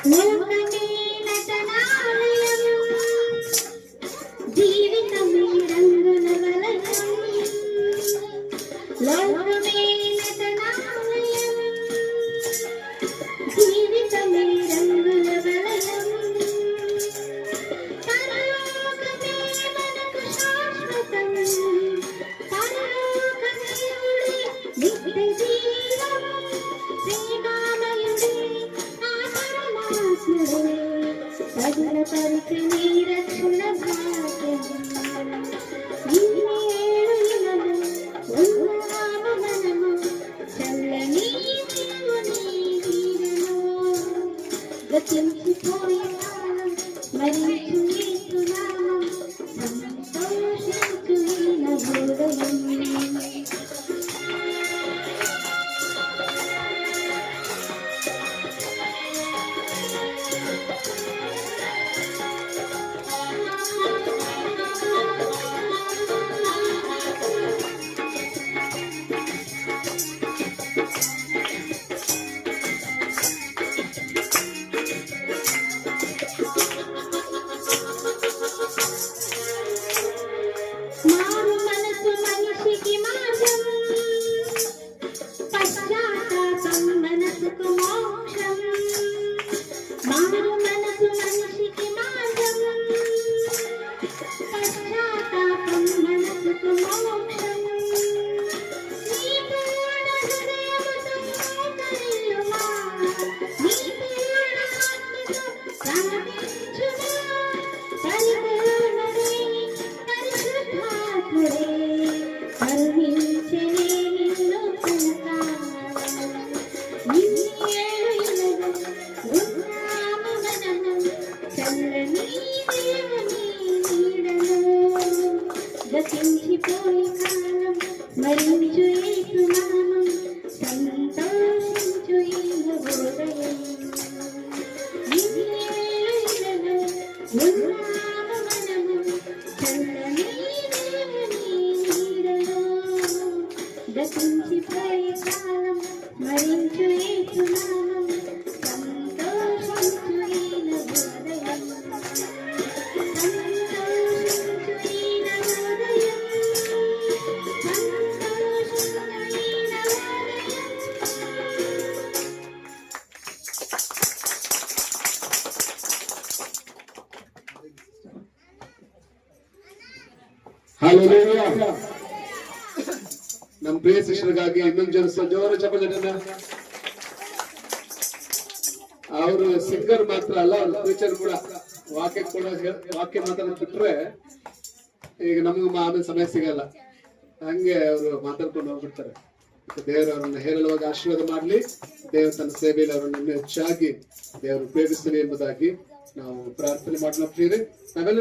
లోకమే నటనాలయం, జీవితమే రంగుల వలయం. లోకమే నటనాలయం, జీవితమే రంగుల వలయం. పరలోకమే మనకు శాశ్వతం, పరలోక దేవుడే నిత్య జీవం. ప్రేమామయుడే ఆ పరమాత్ముడే, సగుణ పరిచని రక్షణ భాగ్యం. ఇన్నేడు ఇలలు ఉన్నాము మనము, చల్లని దేవుని దీవెనలో. గతించిపోయే కాలం మరించు యేసు నామం, సంతోషించు ఈయన హృదయం. మారు మనసు మనిషికి మార్గం, పశ్చాత్తాపం మనసుకు మోక్షం. మారు మనసు మనిషికి మార్గం, పశ్చాత్తాపం మనసుకు మోక్షం. నీ పూర్ణ హృదయముతో మోకరిల్లుమా, నీ పూర్ణ ఆత్మతో ప్రార్థించుమా. పరిపూర్ణుడే పరిశుద్ధాత్ముడే కరుణించెనే నిన్ను కలకాలం. ఇన్నేడు ఇలలు ఉన్నాము మనము, చల్లని దేవుని నీడలో. గతించిపోయే కాలం మరించు యేసు నామం, సంతోషించు ఈయన హృదయం. ఇన్నేడు ఇలలు ఉన్నాము మనము, చల్లని దేవుని నీడలో. గతించిపోయే కాలం మరించు యేసు నామం, సంతోషించు ఈయన హృదయం. సంతోషించు ఈయన హృదయం, సంతోషించు ఈయన హృదయం. ಹಲ್ಲೆಲೂಯಾ. ನಮ್ಮ ಪ್ರಿಯ ಶಿಷ್ಯರಿಗಾಗಿ ಇನ್ನೊಂದು ಜನ ಜೋರ ಚಪ್ಪಲಿ. ಅವರು ಸಿಂಗರ್ ಮಾತ್ರ ಅಲ್ಲ, ಅವ್ರ ಫ್ಯೂಚರ್ ಕೂಡ ವಾಕ್ಯ ಮಾತಾಡೋದು ಬಿಟ್ರೆ ಈಗ ನಮಗೂ ಆಮೇಲೆ ಸಮಯ ಸಿಗಲ್ಲ, ಹಂಗೆ ಅವರು ಮಾತಾಡ್ಕೊಂಡು ಹೋಗ್ಬಿಡ್ತಾರೆ. ದೇವರು ಅವರನ್ನ ಹೇರಳವಾಗಿ ಆಶೀರ್ವಾದ ಮಾಡ್ಲಿ. ದೇವರು ತನ್ನ ಸೇವೆಯಲ್ಲಿ ಅವರನ್ನು ಇನ್ನೂ ಹೆಚ್ಚಾಗಿ ದೇವರು ಉಪಯೋಗಿಸಲಿ ಎಂಬುದಾಗಿ ನಾವು ಪ್ರಾರ್ಥನೆ ಮಾಡೋಣ. ಪ್ರಿಯರೇ, ನಾವೆಲ್ಲ